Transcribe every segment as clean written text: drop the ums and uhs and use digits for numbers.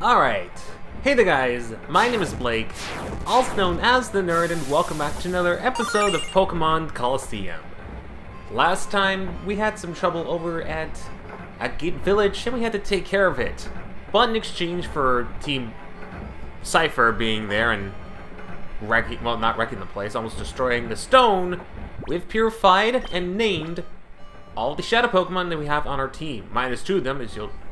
Alright, hey there guys, my name is Blake, also known as The Nerd, and welcome back to another episode of Pokémon Colosseum. Last time, we had some trouble over at Gate Village, and we had to take care of it. But in exchange for Team Cipher being there and not wrecking the place, almost destroying the stone, we've purified and named all the Shadow Pokemon that we have on our team. Minus 2 of them,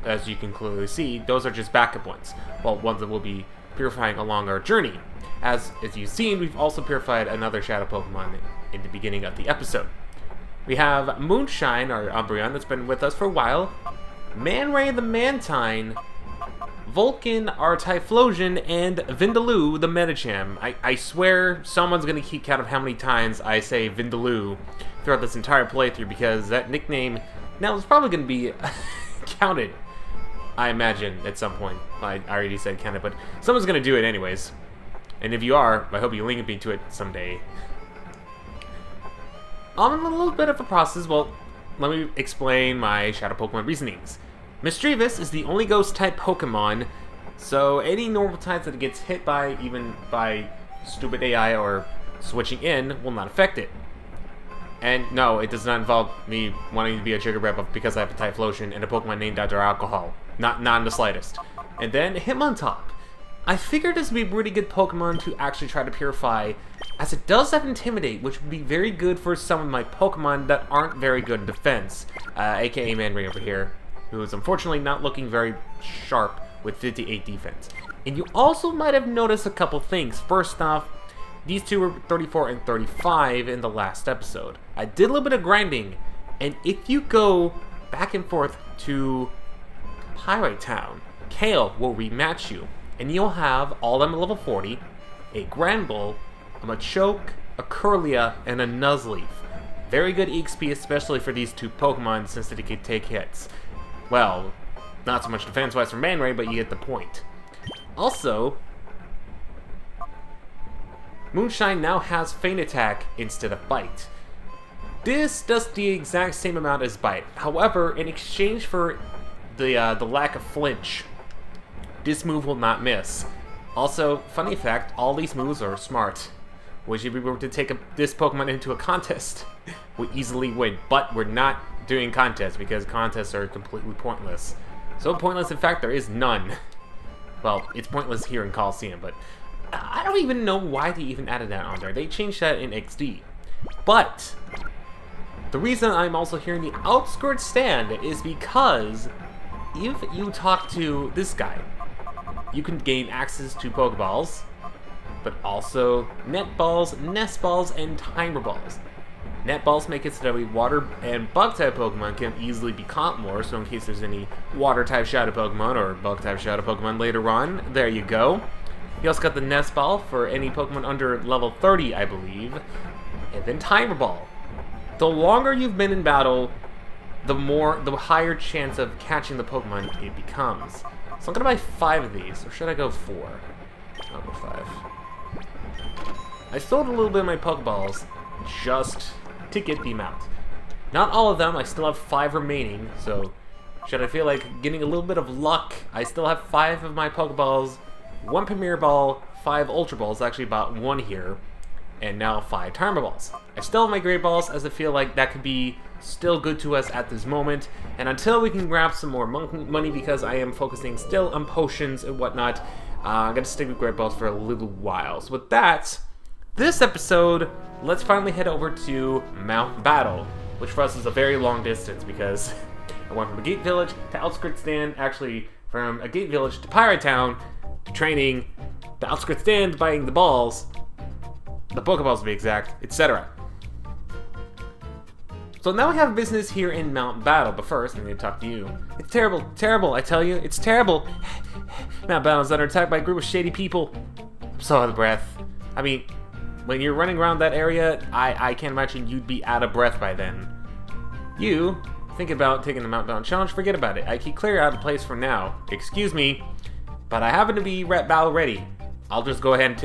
as you can clearly see, those are just backup ones. Well, ones that we'll be purifying along our journey. As you've seen, we've also purified another Shadow Pokemon in the beginning of the episode. We have Moonshine, our Umbreon, that's been with us for a while, Man-Ray the Mantine, Vulcan, our Typhlosion, and Vindaloo, the Medicham. I swear someone's going to keep count of how many times I say Vindaloo throughout this entire playthrough, because that nickname now is probably going to be counted, I imagine, at some point. I already said counted, but someone's going to do it anyways. And if you are, I hope you link me to it someday. On a little bit of a process, well, let me explain my Shadow Pokemon reasonings. Mischievous is the only Ghost-type Pokemon, so any normal types that it gets hit by, even by stupid AI or switching in, will not affect it. And no, it does not involve me wanting to be a Trigger Rep because I have a Typhlosion and a Pokemon named after alcohol. Not in the slightest. And then Hitmontop. I figured this would be a pretty good Pokemon to actually try to purify, as it does have Intimidate, which would be very good for some of my Pokemon that aren't very good in defense, aka Man-Ray over here, who is unfortunately not looking very sharp with 58 defense. And you also might have noticed a couple things. First off, these two were 34 and 35 in the last episode. I did a little bit of grinding, and if you go back and forth to Pyrite Town, Kale will rematch you, and you'll have all them at level 40, a Granbull, a Machoke, a Curlia, and a Nuzleaf. Very good EXP, especially for these two Pokemon, since they can take hits. Well, not so much defense-wise for Man-Ray, but you get the point. Also, Moonshine now has Feint Attack instead of Bite. This does the exact same amount as Bite. However, in exchange for the lack of flinch, this move will not miss. Also, funny fact, all these moves are smart. Which if we were to take this Pokemon into a contest, we easily win. But we're not doing contests because contests are completely pointless. So pointless, in fact, there is none. Well, it's pointless here in Colosseum, but I don't even know why they even added that on there. They changed that in XD. But the reason I'm also here in the outskirts stand is because if you talk to this guy, you can gain access to Pokeballs, but also Net Balls, Nest Balls, and Timer Balls. Net Balls make it so that water and bug-type Pokemon can easily be caught more, so in case there's any water-type Shadow Pokemon or bug-type Shadow Pokemon later on, there you go. You also got the Nest Ball for any Pokemon under level 30, I believe. And then Timer Ball. The longer you've been in battle, the higher chance of catching the Pokemon it becomes. So I'm gonna buy 5 of these, or should I go 4? I'll go 5. I sold a little bit of my Pokeballs just to get the amount. Not all of them, I still have 5 remaining, so should I feel like getting a little bit of luck, I still have 5 of my Pokeballs, 1 Premier Ball, 5 Ultra Balls, actually bought 1 here, and now 5 Timer Balls. I still have my Great Balls, as I feel like that could be still good to us at this moment, and until we can grab some more money, because I am focusing still on potions and whatnot, I'm going to stick with Great Balls for a little while. So with that, this episode, let's finally head over to Mount Battle, which for us is a very long distance, because I went from a Gate Village to Outskirts Stand, actually from a Gate Village to Pyrite Town, to training, the Outskirts Stand, buying the balls, the Pokeballs to be exact, etc. So now we have business here in Mount Battle, but first I need to talk to you. It's terrible, I tell you, it's terrible. Mount Battle is under attack by a group of shady people. I'm so out of breath. I mean, when you're running around that area, I can't imagine you'd be out of breath by then. You think about taking the Mount Battle challenge, forget about it. I keep clear out of place for now. Excuse me, but I happen to be battle ready. I'll just go ahead and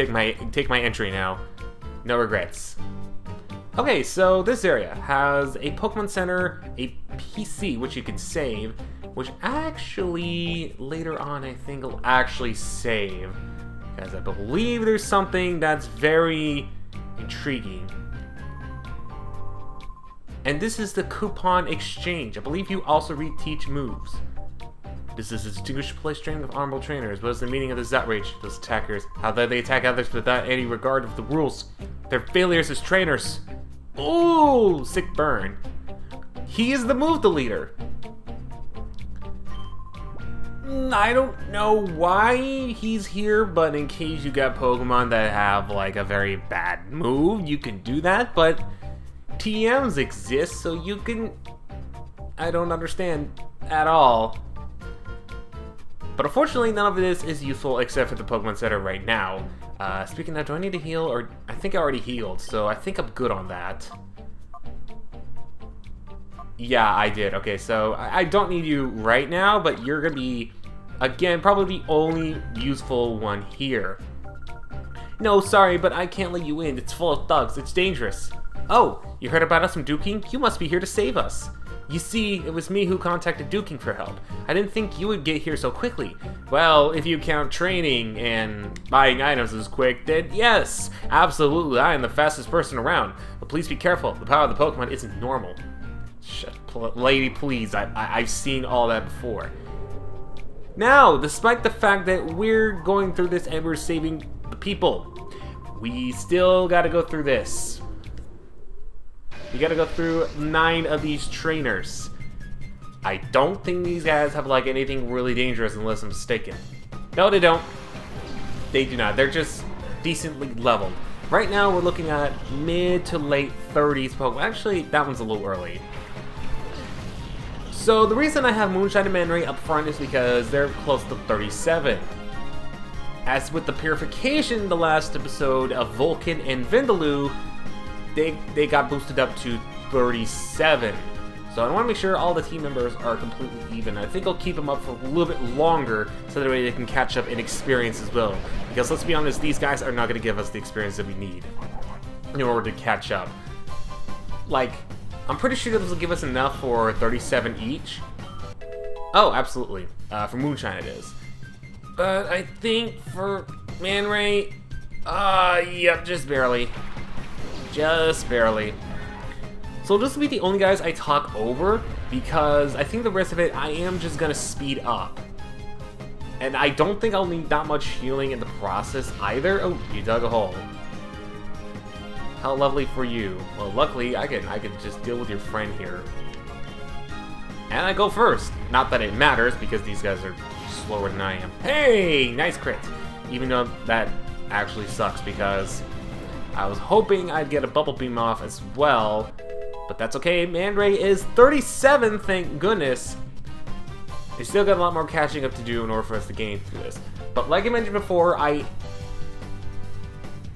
take my entry now. No regrets. Okay, so this area has a Pokemon Center, a PC which you can save, which actually, later on, I think I'll actually save. Because I believe there's something that's very intriguing. And this is the coupon exchange. I believe you also reteach moves. This is a distinguished place training of honorable trainers. What is the meaning of this outrage? Those attackers, how dare they attack others without any regard of the rules? They're failures as trainers. Ooh, sick burn. He is the move deleter. I don't know why he's here, but in case you got Pokemon that have like a very bad move, you can do that, but TMs exist, so you can... I don't understand at all. But unfortunately, none of this is useful except for the Pokemon Center right now. Speaking of, do I need to heal? Or I think I already healed, so I think I'm good on that. Yeah, I did. Okay, so I don't need you right now, but you're going to be, again, probably the only useful one here. No, sorry, but I can't let you in. It's full of thugs. It's dangerous. Oh, you heard about us from Duking? You must be here to save us. You see, it was me who contacted Duking for help. I didn't think you would get here so quickly. Well, if you count training and buying items as quick, then yes, absolutely, I am the fastest person around. But please be careful, the power of the Pokemon isn't normal. Lady, please, I've seen all that before. Now, despite the fact that we're going through this and we're saving the people, we still gotta go through this. We gotta go through 9 of these trainers. I don't think these guys have like anything really dangerous unless I'm mistaken. No, they don't. They do not. They're just decently leveled. Right now we're looking at mid to late 30s Pokemon. Actually, that one's a little early. So the reason I have Moonshine and Manray up front is because they're close to 37. As with the Purification, the last episode of Vulcan and Vindaloo, they got boosted up to 37. So I want to make sure all the team members are completely even. I think I'll keep them up for a little bit longer so that way they can catch up in experience as well. Because let's be honest, these guys are not going to give us the experience that we need in order to catch up. Like, I'm pretty sure this will give us enough for 37 each. Oh, absolutely. For Moonshine it is. But I think for Manray, yep, just barely. Just barely. So this will be the only guys I talk over, because I think the rest of it I am just gonna speed up. And I don't think I'll need that much healing in the process either. Oh, you dug a hole. How lovely for you. Well, luckily I can just deal with your friend here. And I go first. Not that it matters, because these guys are slower than I am. Hey, nice crit. Even though that actually sucks, because I was hoping I'd get a Bubble Beam off as well, but that's okay. Manray is 37, thank goodness. They still got a lot more catching up to do in order for us to gain through this. But like I mentioned before, I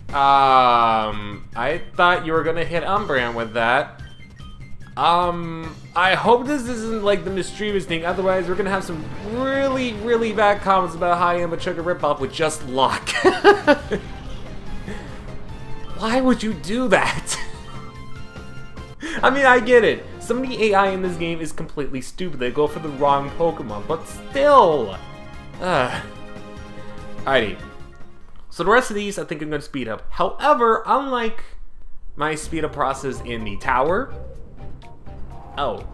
thought you were gonna hit Umbreon with that. I hope this isn't like the mischievous thing, otherwise we're gonna have some really, really bad comments about how I am a Sugar ripoff with just luck. Why would you do that? I mean, I get it. Some of the AI in this game is completely stupid. They go for the wrong Pokemon, but still. Alrighty. So the rest of these, I think I'm going to speed up. However, unlike my speed up process in the tower. Oh.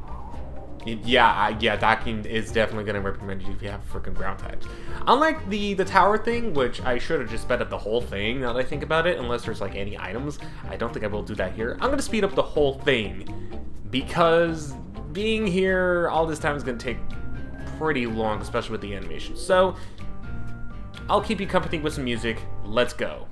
Yeah, Dakim is definitely going to recommend you if you have freaking ground types. Unlike the tower thing, which I should have just sped up the whole thing now that I think about it, unless there's like any items. I don't think I will do that here. I'm going to speed up the whole thing, because being here all this time is going to take pretty long, especially with the animation. So, I'll keep you company with some music. Let's go.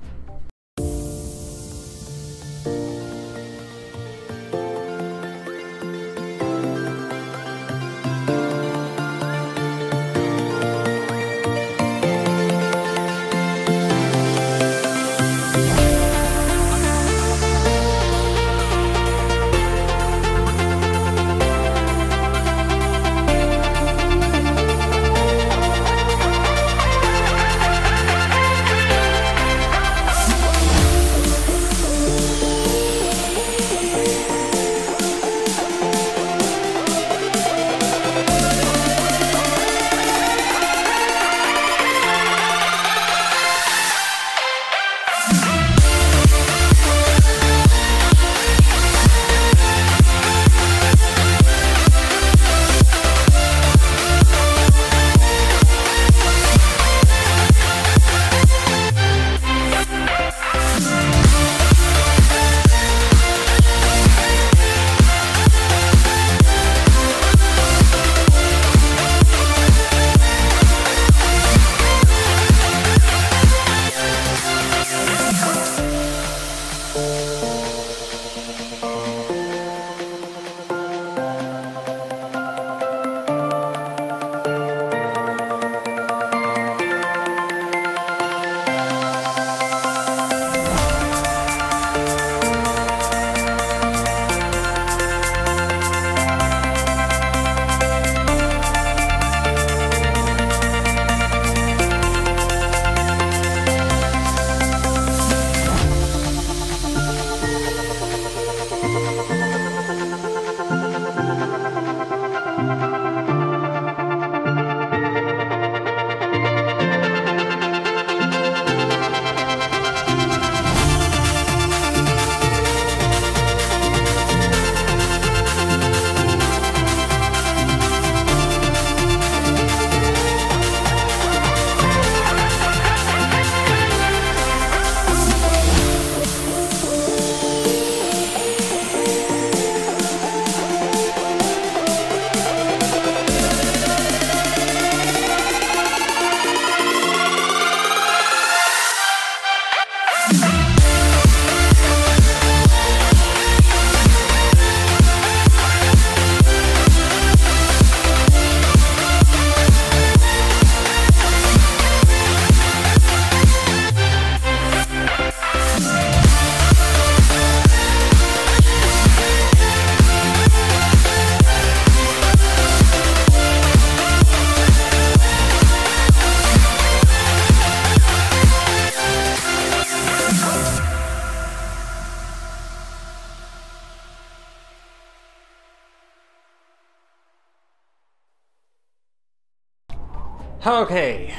Okay,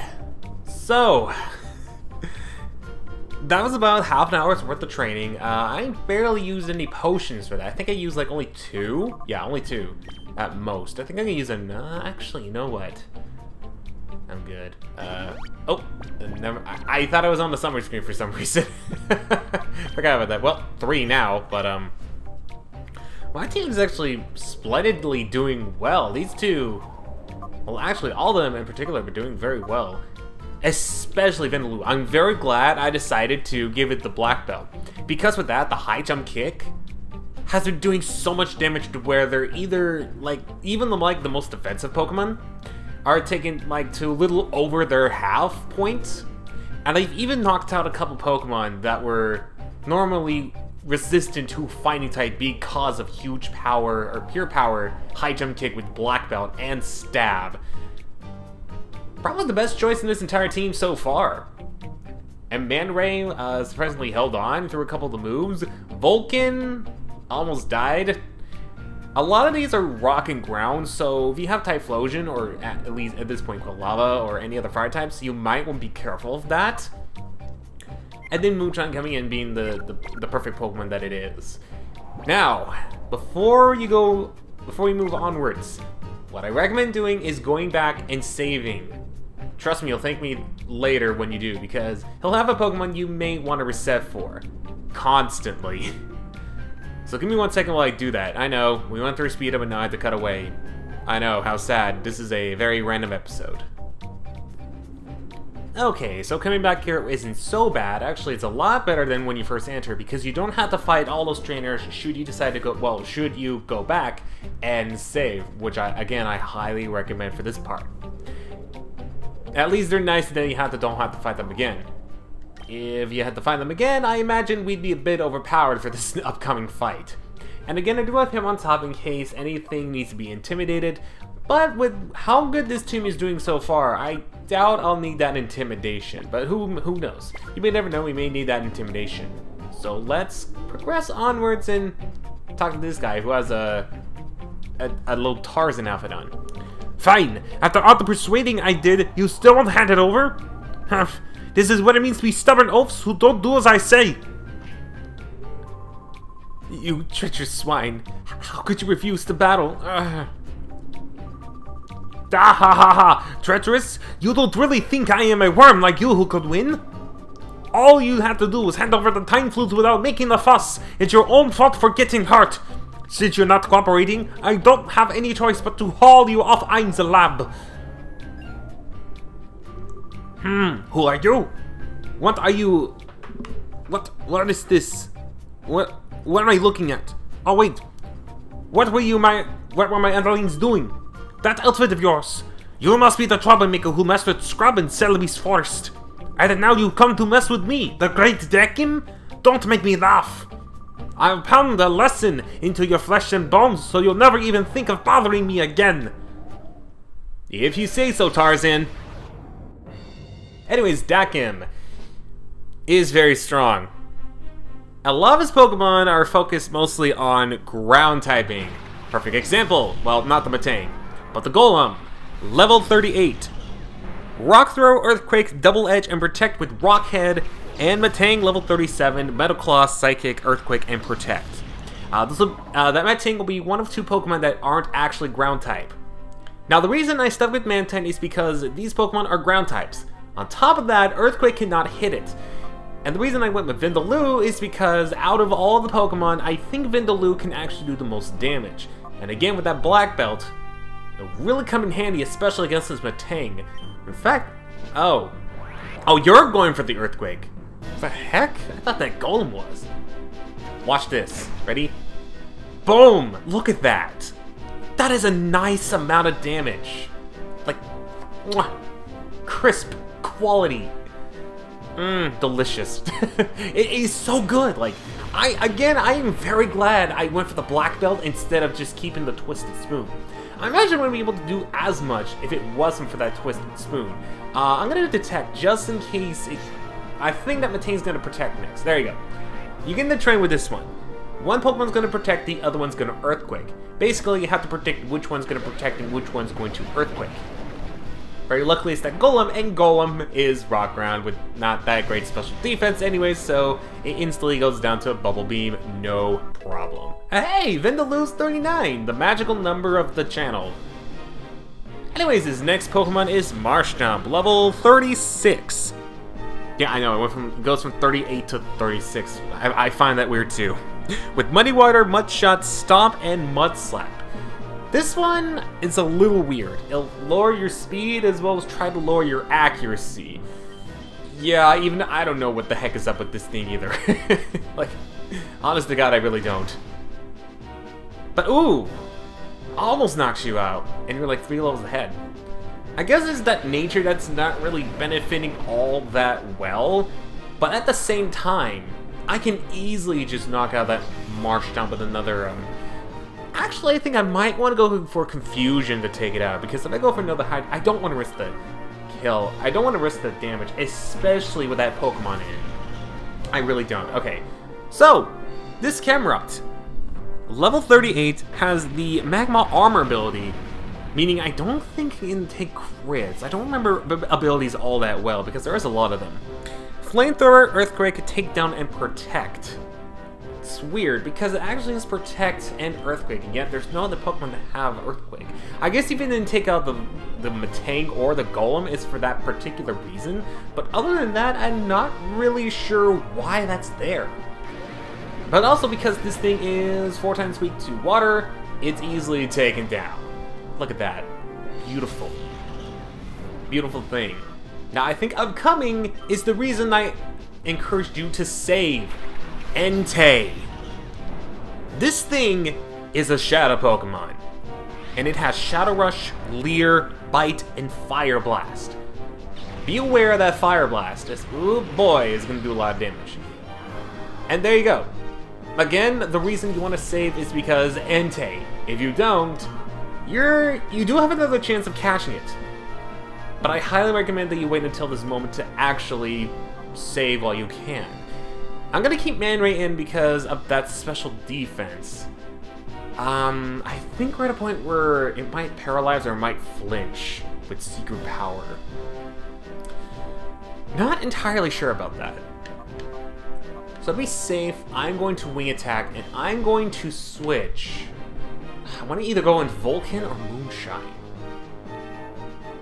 so that was about half an hour's worth of training. I barely used any potions for that. I think I used like only 2. Yeah, only 2 at most. I think I can use a... actually, you know what? I'm good. Oh, never. I thought I was on the summary screen for some reason. Forgot about that. Well, 3 now, but my team is actually splendidly doing well. These two, well, actually, all of them in particular are doing very well. Especially Vindaloo. I'm very glad I decided to give it the black belt. Because with that, the high jump kick has been doing so much damage to where they're either, like, even the most defensive Pokemon are taking, like, to a little over their half points. And I've even knocked out a couple Pokemon that were normally resistant to fighting type because of huge power, or pure power, high jump kick with black belt and stab. Probably the best choice in this entire team so far. And Man Ray surprisingly held on through a couple of the moves. Vulcan almost died. A lot of these are rock and ground, so if you have Typhlosion, or at least at this point Lava, or any other fire types, you might want to be careful of that. And then Moonchan coming in being the perfect Pokemon that it is. Now, before we move onwards, what I recommend doing is going back and saving. Trust me, you'll thank me later when you do, because he'll have a Pokemon you may want to reset for. Constantly. So give me 1 second while I do that. I know, we went through a speed up and now I had to cut away. I know, how sad. This is a very random episode. Okay, so coming back here isn't so bad. Actually, it's a lot better than when you first enter, because you don't have to fight all those trainers should you decide to go, well, should you go back and save, which I highly recommend for this part. At least they're nice that you don't have to fight them again. If you had to find them again, I imagine we'd be a bit overpowered for this upcoming fight. And again, I do have him on top in case anything needs to be intimidated, but with how good this team is doing so far, I doubt I'll need that intimidation, but who knows? You may never know, we may need that intimidation. So let's progress onwards and talk to this guy who has a little Tarzan outfit on. Fine, after all the persuading I did, you still won't hand it over? This is what it means to be stubborn oafs who don't do as I say. You treacherous swine. How could you refuse to battle? Ah ha ha ha! Treacherous? You don't really think I am a worm like you who could win? All you had to do was hand over the time flutes without making a fuss. It's your own fault for getting hurt. Since you're not cooperating, I don't have any choice but to haul you off Ein's lab. Who are you? What are you... What is this? What am I looking at? Oh wait. What were my underlings doing? That outfit of yours. You must be the troublemaker who messed with Scrub in Celebi's forest. And now you come to mess with me, the great Dakim? Don't make me laugh. I'll pound a lesson into your flesh and bones so you'll never even think of bothering me again. If you say so, Tarzan. Anyways, Dakim is very strong. A lot of his Pokemon are focused mostly on ground typing. Perfect example, well, not the Metang, but the Golem, level 38. Rock Throw, Earthquake, Double Edge, and Protect with Rock Head, and Metang level 37, Metal Claw, Psychic, Earthquake, and Protect. That Metang will be one of 2 Pokemon that aren't actually ground type. Now the reason I stuck with Mantine is because these Pokemon are ground types. On top of that, Earthquake cannot hit it. And the reason I went with Vindaloo is because out of all the Pokemon, I think Vindaloo can actually do the most damage. And again, with that black belt, it'll really come in handy, especially against this Metang. In fact, oh, you're going for the Earthquake. What the heck? I thought that Golem was. Watch this. Ready? Boom! Look at that. That is a nice amount of damage. Like, mwah, crisp quality. Delicious. It is so good. Like, I am very glad I went for the black belt instead of just keeping the Twisted Spoon. I imagine I wouldn't be able to do as much if it wasn't for that Twisted Spoon. I'm gonna Detect just in case I think that Metang's gonna Protect next. There you go. You get in the train with this one. One Pokemon's gonna Protect, the other one's gonna Earthquake. Basically, you have to predict which one's gonna Protect and which one's going to Earthquake. Very luckily it's that Golem, and Golem is rock ground with not that great special defense anyways, so it instantly goes down to a Bubble Beam, no problem. Hey, Vindaloo's 39, the magical number of the channel. Anyways, his next Pokemon is Marshtomp, level 36. Yeah, I know, it goes from 38 to 36. I find that weird too. With Muddy Water, Mud Shot, Stomp, and Mud Slap. This one is a little weird. It'll lower your speed as well as try to lower your accuracy. Yeah, even I don't know what the heck is up with this thing either. Like, honest to God, I really don't. But ooh, almost knocks you out, and you're like 3 levels ahead. I guess it's that nature that's not really benefiting all that well, but at the same time, I can easily just knock out that Marshtomp with another, Actually, I think I might want to go for Confusion to take it out, because if I go for another hide, I don't want to risk the kill. I don't want to risk the damage, especially with that Pokemon in. I really don't. Okay, so, this Camerupt, level 38, has the Magma Armor ability, meaning I don't think it can take crits. I don't remember abilities all that well, because there is a lot of them. Flamethrower, Earthquake, Takedown, and Protect. It's weird, because it actually has Protect and Earthquake, and yet there's no other Pokemon that have Earthquake. I guess even didn't take out the Matang or the Golem is for that particular reason, but other than that, I'm not really sure why that's there. But also because this thing is 4 times weak to water, it's easily taken down. Look at that. Beautiful. Beautiful thing. Now, I think Upcoming is the reason I encouraged you to save Entei. This thing is a Shadow Pokemon, and it has Shadow Rush, Leer, Bite, and Fire Blast. Be aware that Fire Blast, oh boy, is going to do a lot of damage. And there you go. Again, the reason you want to save is because Entei. If you don't, you do have another chance of catching it. But I highly recommend that you wait until this moment to actually save while you can. I'm gonna keep Man Ray in because of that special defense. I think we're at a point where it might paralyze or might flinch with Secret Power. Not entirely sure about that. So to be safe, I'm going to Wing Attack, and I'm going to switch. I want to either go in Vulcan or Moonshine.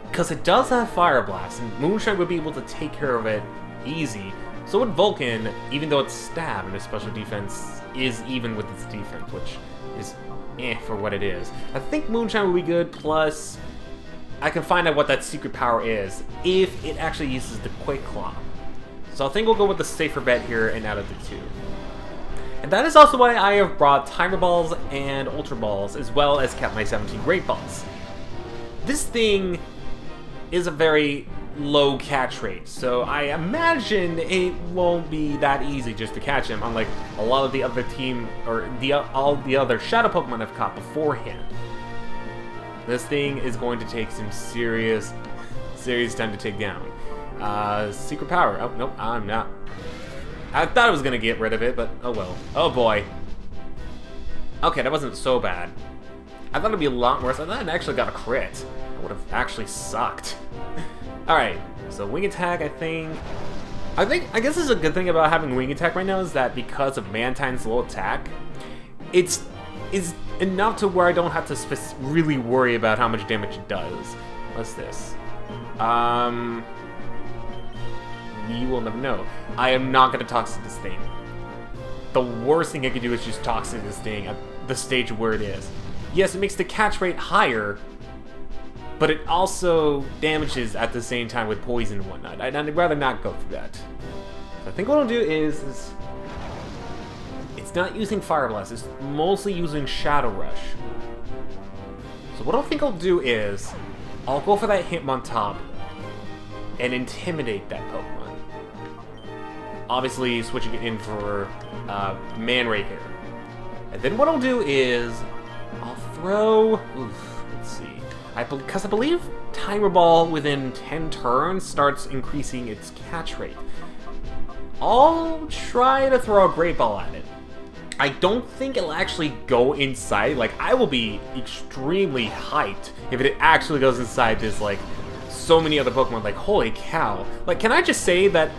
Because it does have Fire Blast, and Moonshine would be able to take care of it easy. So with Vulcan, even though it's Stab and its special defense is even with its defense, which is for what it is. I think Moonshine would be good, plus I can find out what that secret power is if it actually uses the Quick Claw. So I think we'll go with the safer bet here and out of the two. And that is also why I have brought Timer Balls and Ultra Balls, as well as kept my 17 Great Balls. This thing is a very low catch rate, so I imagine it won't be that easy just to catch him, unlike a lot of the other team, or all the other Shadow Pokemon I've caught beforehand. This thing is going to take some serious time to take down. Secret Power. Oh, nope, I'm not. I thought I was gonna get rid of it, but oh well. Oh boy. Okay, that wasn't so bad. I thought it'd be a lot worse. I thought it actually got a crit. That would have actually sucked. Alright, so Wing Attack, I guess this is a good thing about having Wing Attack right now, is that because of Mantine's low attack, it's enough to where I don't have to really worry about how much damage it does. What's this? We will never know. I am not going to Toxic this thing. The worst thing I could do is just Toxic this thing at the stage where it is. Yes, it makes the catch rate higher, but it also damages at the same time with poison and whatnot. I'd rather not go through that. So I think what I'll do is it's not using Fire Blast, it's mostly using Shadow Rush. So what I think I'll do is I'll go for that Hitmontop and intimidate that Pokemon. Obviously switching it in for Man Ray here. And then what I'll do is I'll throw... let's see. Because I believe Timer Ball within 10 turns starts increasing its catch rate. I'll try to throw a Great Ball at it. I don't think it'll actually go inside. Like, I will be extremely hyped if it actually goes inside this, like, so many other Pokemon. Like, holy cow. Like, can I just say that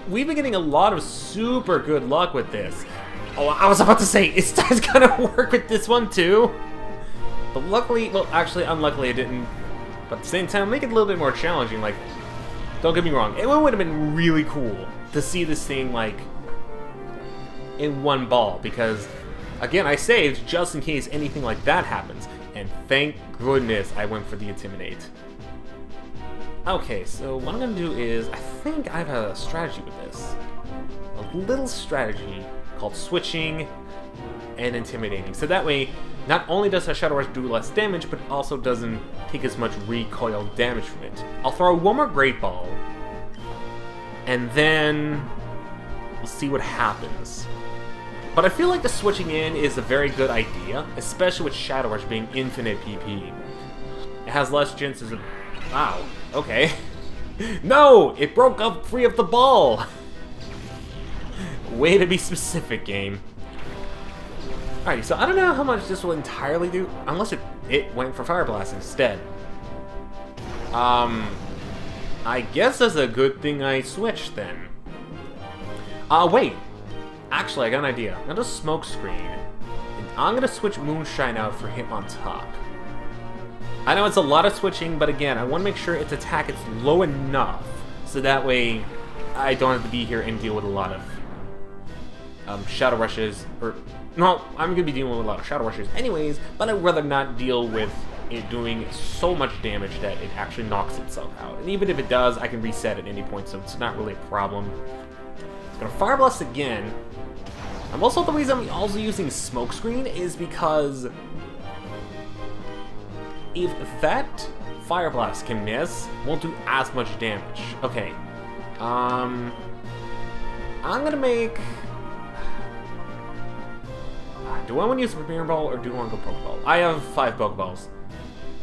we've been getting a lot of super good luck with this. Oh, I was about to say, is that gonna work with this one too? But luckily, well, actually, unluckily it didn't. But at the same time, make it a little bit more challenging. Like, don't get me wrong, it would have been really cool to see this thing, like, in one ball. Because, again, I saved just in case anything like that happens. And thank goodness I went for the Intimidate. Okay, so what I'm gonna do is, I think I have a strategy with this. A little strategy called switching and intimidating. So that way, not only does a Shadow Rush do less damage, but also doesn't take as much recoil damage from it. I'll throw one more Great Ball, and then we'll see what happens. But I feel like the switching in is a very good idea, especially with Shadow Rush being infinite PP. It has less chances of... Wow, okay. No! It broke up free of the ball! Way to be specific, game. Alright, so I don't know how much this will entirely do, unless it went for Fire Blast instead. I guess that's a good thing I switched then. Wait. Actually, I got an idea. I'm gonna Smoke Screen, and I'm gonna switch Moonshine out for Hitmontop. I know it's a lot of switching, but again, I want to make sure its attack is low enough, so that way I don't have to be here and deal with a lot of Shadow Rushes, or... No, I'm gonna be dealing with a lot of Shadow Rushes anyways, but I'd rather not deal with it doing so much damage that it actually knocks itself out. And even if it does, I can reset at any point, so it's not really a problem. It's gonna Fire Blast again. Also, the reason I'm also using Smoke Screen is because if that Fire Blast can miss, won't do as much damage. Okay. I'm gonna make... Do I want to use a Premier Ball or do I want to go Pokeball? I have 5 Pokeballs.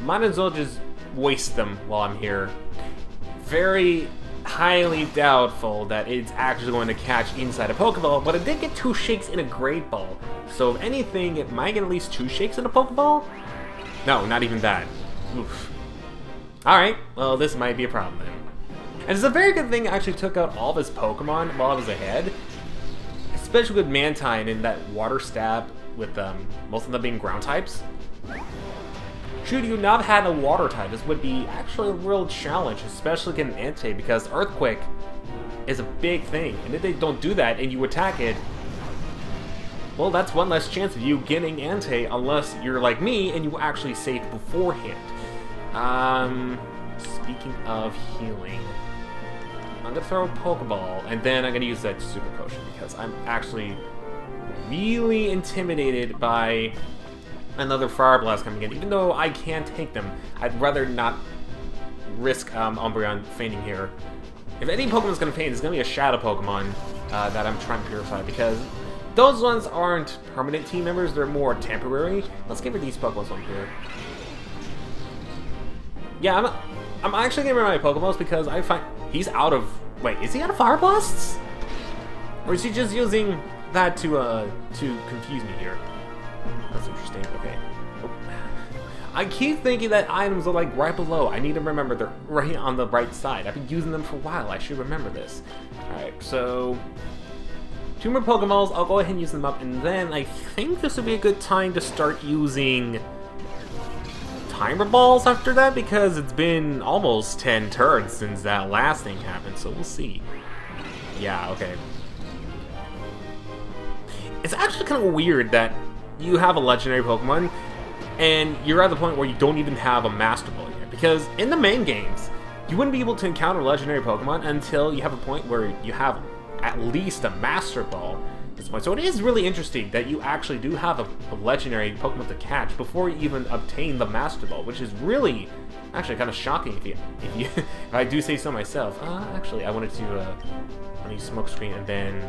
Might as well just waste them while I'm here. Very highly doubtful that it's actually going to catch inside a Pokeball, but it did get 2 shakes in a Great Ball. So if anything, it might get at least 2 shakes in a Pokeball? No, not even that. Oof. Alright, well this might be a problem then. And it's a very good thing I actually took out all of his Pokemon while I was ahead. Especially with Mantine and that Water Stab with most of them being ground types. Should you not have had a water type, this would be actually a real challenge, especially getting Entei, because Earthquake is a big thing. And if they don't do that and you attack it, well, that's one less chance of you getting Entei, unless you're like me and you actually saved beforehand. Speaking of healing, I'm gonna throw a Pokeball, and then I'm gonna use that Super Potion, because I'm actually really intimidated by another Fire Blast coming in. Even though I can take them, I'd rather not risk Umbreon fainting here. If any Pokemon's gonna faint, it's gonna be a Shadow Pokemon that I'm trying to purify, because those ones aren't permanent team members, they're more temporary. Let's give her these Pokeballs on here. Yeah, I'm actually gonna remember my Pokeballs because I find he's out of... Wait, is he out of Fire Blasts? Or is he just using that to confuse me here? That's interesting. Okay. Oh. I keep thinking that items are like right below. I need to remember they're right on the right side. I've been using them for a while. I should remember this. Alright, so 2 more Pokeballs. I'll go ahead and use them up, and then I think this would be a good time to start using Timer Balls after that, because it's been almost 10 turns since that last thing happened, so we'll see. Yeah, okay. It's actually kind of weird that you have a legendary Pokemon and you're at the point where you don't even have a Master Ball yet, because in the main games, you wouldn't be able to encounter legendary Pokemon until you have a point where you have at least a Master Ball at this point. So it is really interesting that you actually do have a legendary Pokemon to catch before you even obtain the Master Ball, which is really actually kind of shocking if I do say so myself. Actually, I wanted to use Smoke Screen and then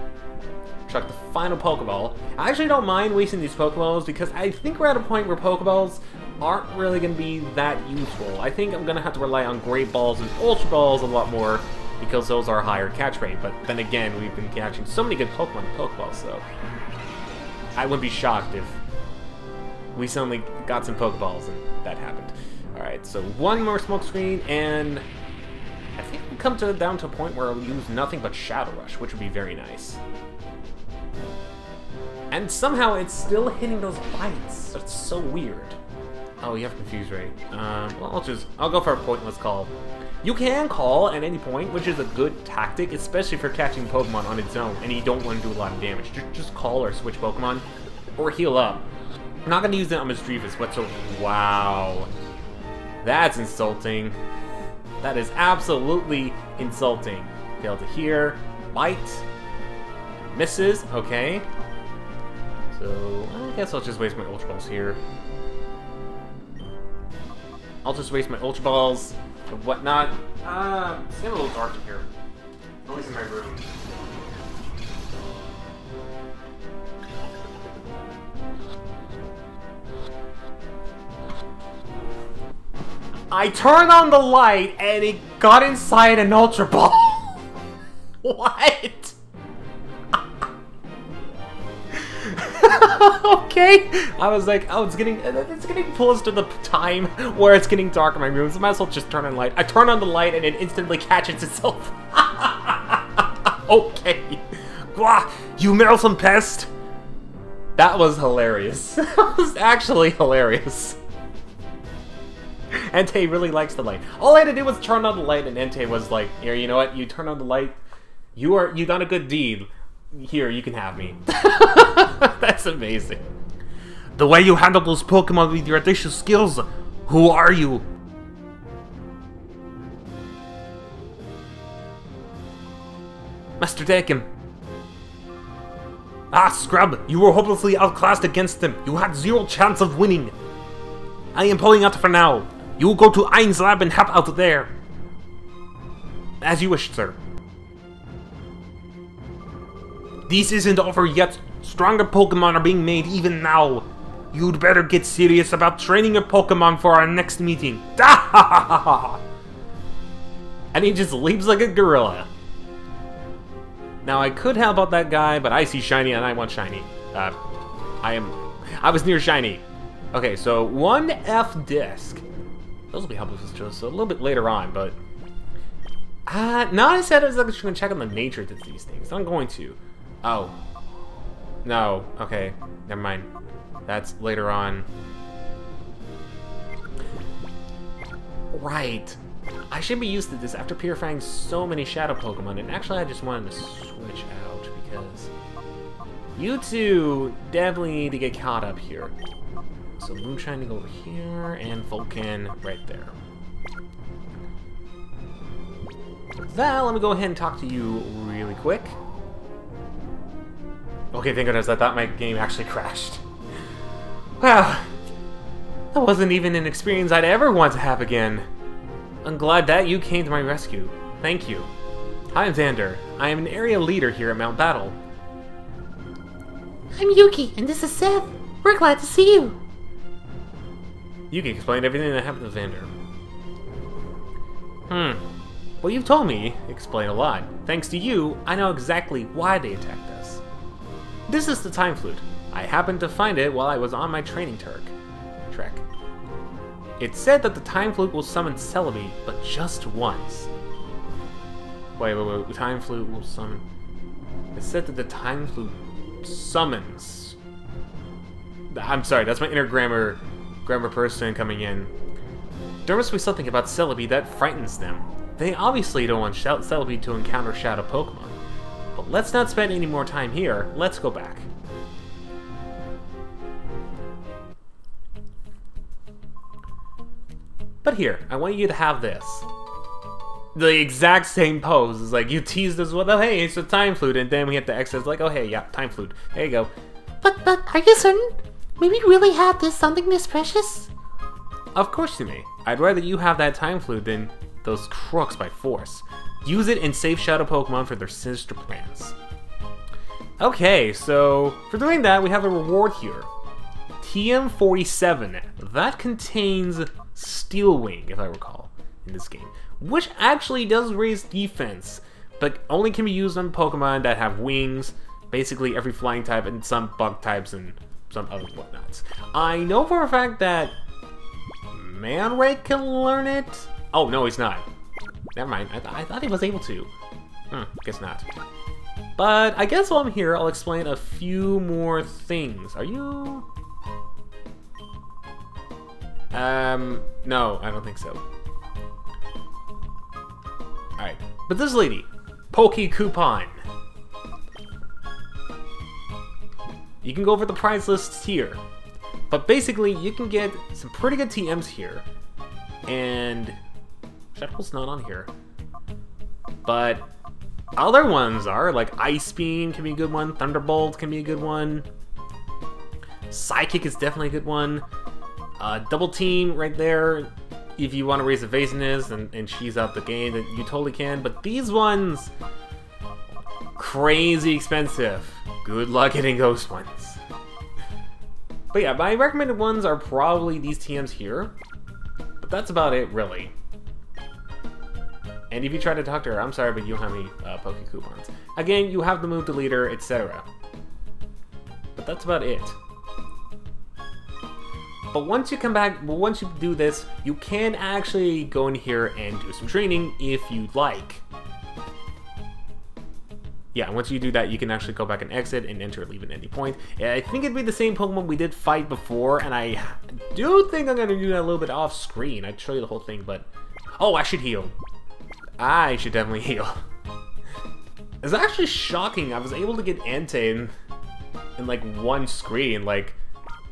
chuck the final Pokeball. I actually don't mind wasting these Pokeballs because I think we're at a point where Pokeballs aren't really going to be that useful. I think I'm going to have to rely on Great Balls and Ultra Balls a lot more because those are a higher catch rate. But then again, we've been catching so many good Pokemon in Pokeballs, so I wouldn't be shocked if we suddenly got some Pokeballs and that happened. Alright, so one more Smoke Screen, and come down to a point where I'll use nothing but Shadow Rush, which would be very nice. And somehow it's still hitting those bites. That's so weird. Oh, you have Confuse Ray. Well, I'll go for a pointless call. You can call at any point, which is a good tactic, especially for catching Pokemon on its own, and you don't want to do a lot of damage. Just call or switch Pokemon, or heal up. I'm not going to use it on Misdreavus whatsoever. Wow. That's insulting. That is absolutely insulting. Fail to hear. Bite. Misses. Okay. So, I guess I'll just waste my Ultra Balls here. I'll just waste my Ultra Balls and whatnot. It's getting a little dark in here. At least in my room. I turned on the light and it got inside an Ultra Ball. What? Okay. I was like, oh, it's getting close to the time where it's getting dark in my room, so I might as well just turn on the light. I turn on the light and it instantly catches itself. Okay. Blah, you meddlesome pest. That was hilarious. That was actually hilarious. Entei really likes the light. All I had to do was turn on the light, and Entei was like, "Here, you know what? You turn on the light. You done a good deed. Here, you can have me." That's amazing. The way you handle those Pokemon with your audacious skills. Who are you? Master Dakim. Ah, scrub! You were hopelessly outclassed against them. You had zero chance of winning. I am pulling out for now. You will go to Ein's lab and help out there. As you wish, sir. This isn't over yet. Stronger Pokemon are being made even now. You'd better get serious about training your Pokemon for our next meeting. And he just leaps like a gorilla. Now I could help out that guy, but I see shiny and I want shiny. I was near shiny. Okay, so 1F disc. Those will be helpful just a little bit later on, but... no, I said I was just going to check on the nature of these things. I'm going to. Oh. No. Okay. Never mind. That's later on. Right. I should be used to this after purifying so many Shadow Pokemon, and actually I just wanted to switch out because you two definitely need to get caught up here. So Moonshine to go over here, and Vulcan right there. Val, let me go ahead and talk to you really quick. Okay, thank goodness, I thought my game actually crashed. Wow, that wasn't even an experience I'd ever want to have again. I'm glad that you came to my rescue. Thank you. Hi, I'm Xander. I am an area leader here at Mount Battle. I'm Yuki, and this is Seth. We're glad to see you. Yuki explained everything that happened to Xander. Well, you've told me, explain a lot. Thanks to you, I know exactly why they attacked us. This is the Time Flute. I happened to find it while I was on my training trek. It said that the Time Flute will summon Celebi, but just once. Wait, the Time Flute will summon... It said that the Time Flute summons... I'm sorry, that's my inner grammar person coming in. There must be something about Celebi that frightens them. They obviously don't want Celebi to encounter Shadow Pokemon. But let's not spend any more time here, let's go back. But here, I want you to have this. The exact same pose. It's like, you teased us with, oh hey, it's a Time Flute, and then we hit the X, it's like, oh hey, yeah, Time Flute. There you go. But, are you certain? May we really have something this precious? Of course you may. I'd rather you have that Time Flute than those crooks by force. Use it and save Shadow Pokemon for their sinister plans. Okay, so for doing that, we have a reward here. TM47. That contains Steel Wing, if I recall, in this game. Which actually does raise defense, but only can be used on Pokemon that have wings, basically every flying type and some bug types and some other whatnots. I know for a fact that Manray can learn it. Oh, no, he's not. Never mind. I thought he was able to. Guess not. But I guess while I'm here, I'll explain a few more things. Are you... no, I don't think so. Alright. But this lady, Poke Coupon. You can go over the prize lists here. But basically, you can get some pretty good TMs here. And... Shadow's not on here. But... other ones are, like Ice Beam can be a good one, Thunderbolt can be a good one. Psychic is definitely a good one. Double Team right there, if you want to raise evasiveness and cheese out the game, then you totally can. But these ones, crazy expensive. Good luck getting those ones. But yeah, my recommended ones are probably these TMs here. But that's about it, really. And if you try to talk to her, I'm sorry, but you don't have any Poke Coupons. Again, you have the move deleter, etc. But that's about it. But once you come back, once you do this, you can actually go in here and do some training if you'd like. Yeah, once you do that, you can actually go back and exit and enter leave at any point. I think it'd be the same Pokemon we did fight before, and I do think I'm going to do that a little bit off screen. I'd show you the whole thing, but... oh, I should heal. I should definitely heal. It's actually shocking. I was able to get Entei in like one screen. Like,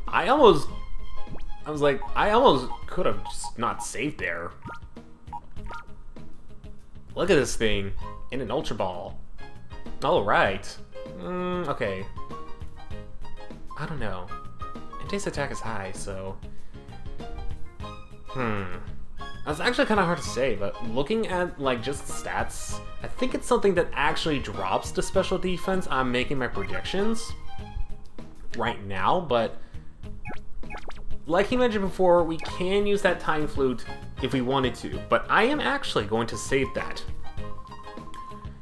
I almost could have just not saved there. Look at this thing in an Ultra Ball. All right. Okay. I don't know. Entei's attack is high, so. That's actually kind of hard to say, but looking at, like, just stats, I think it's something that actually drops the special defense. I'm making my predictions right now, but like he mentioned before, we can use that Time Flute if we wanted to, but I am actually going to save that.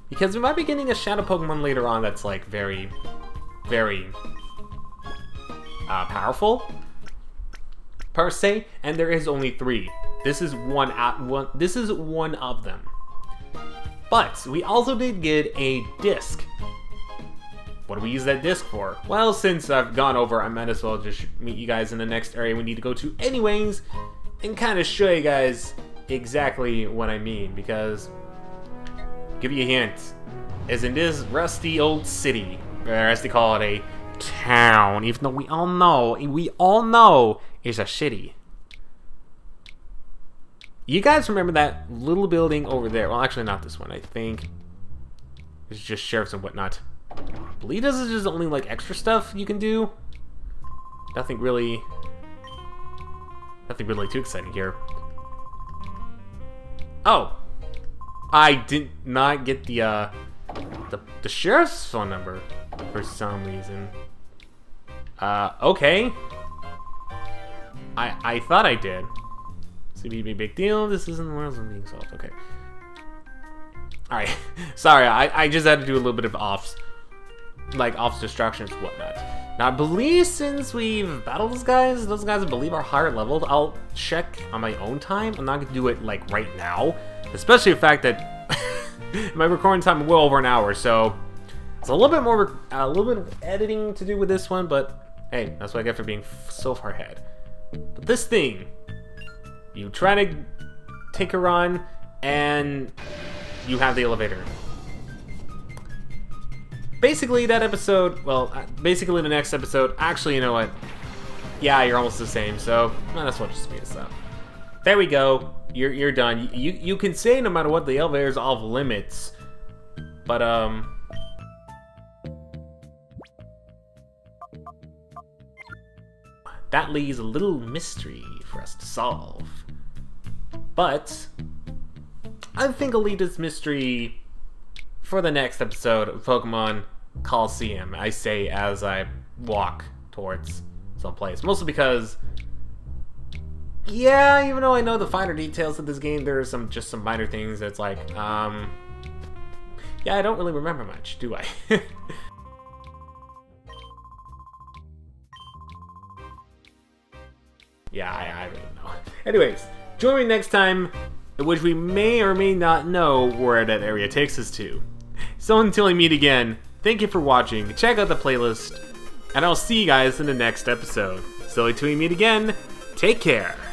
Because we might be getting a Shadow Pokemon later on that's, like, very, very powerful, per se, and there is only 3. This is one of them. But we also did get a disc. What do we use that disc for? Well, since I've gone over, I might as well just meet you guys in the next area we need to go to anyways, and kind of show you guys exactly what I mean, because, give you a hint, as in this rusty old city, or as they call it, a town, even though we all know it's a city. You guys remember that little building over there? Well, actually not this one, I think. It's just sheriffs and whatnot. I believe this is just only, like, extra stuff you can do. Nothing really too exciting here. Oh! I did not get the sheriff's phone number for some reason. Okay. I thought I did. CBB big deal. This isn't the world's being solved. Okay. Alright. Sorry, I just had to do a little bit of off distractions and whatnot. Now, I believe since we've battled those guys I believe are higher leveled. I'll check on my own time. I'm not going to do it, like, right now. Especially the fact that my recording time is well over an hour, so it's a little bit of editing to do with this one, but hey, that's what I get for being so far ahead. But this thing, you try to take a run, and you have the elevator. Basically, that episode, well, basically the next episode, actually, you know what? Yeah, you're almost the same, so might as well just speed this up. There we go. You're done. You can say no matter what, the elevator's off limits, but that leaves a little mystery for us to solve. But I think I'll leave this mystery for the next episode of Pokemon Colosseum, I say as I walk towards some place. Mostly because, yeah, even though I know the finer details of this game, there are just some minor things that's like, yeah, I don't really remember much, do I? Yeah, I really don't know. Anyways, join me next time which we may or may not know where that area takes us to. So until we meet again, thank you for watching, check out the playlist, and I'll see you guys in the next episode. So until we meet again, take care.